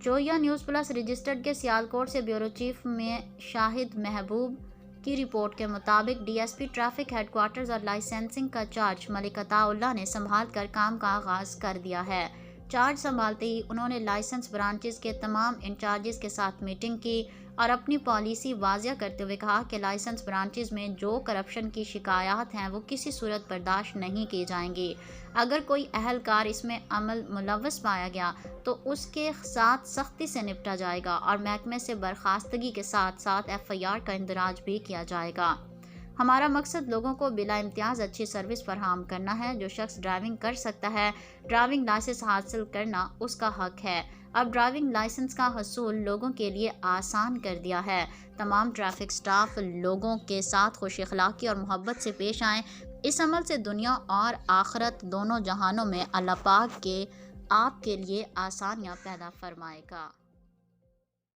Zoya news plus registered के सियालकोट से bureau chief में शाहिद महबूब की रिपोर्ट के मुताबिक डीएसपी ट्रैफिक हेडक्वार्टर्स और लाइसेंसिंग का चार्ज मलिक अताउल्लाह ने संभाल कर काम का आगाज़ कर दिया है। चार्ज संभालते ही उन्होंने लाइसेंस ब्रांचेस के तमाम इंचार्जेस के साथ मीटिंग की और अपनी पॉलिसी वाजिया करते हुए कहा कि लाइसेंस ब्रांचेस में जो करप्शन की शिकायत हैं वो किसी सूरत बर्दाश्त नहीं की जाएंगी। अगर कोई अहलकार इसमें अमल मुलव्वस पाया गया तो उसके साथ सख्ती से निपटा जाएगा और महकमे से बर्खास्तगी के साथ साथ FIR का इंदराज भी किया जाएगा। हमारा मकसद लोगों को बिला इम्तियाज़ अच्छी सर्विस फराहम करना है। जो शख्स ड्राइविंग कर सकता है, ड्राइविंग लाइसेंस हासिल करना उसका हक है। अब ड्राइविंग लाइसेंस का हसूल लोगों के लिए आसान कर दिया है। तमाम ट्रैफिक स्टाफ लोगों के साथ खुश अखलाकी और मोहब्बत से पेश आएँ। इस अमल से दुनिया और आखिरत दोनों जहानों में अल्लाह पाक के आपके लिए आसानियाँ पैदा फरमाएगा।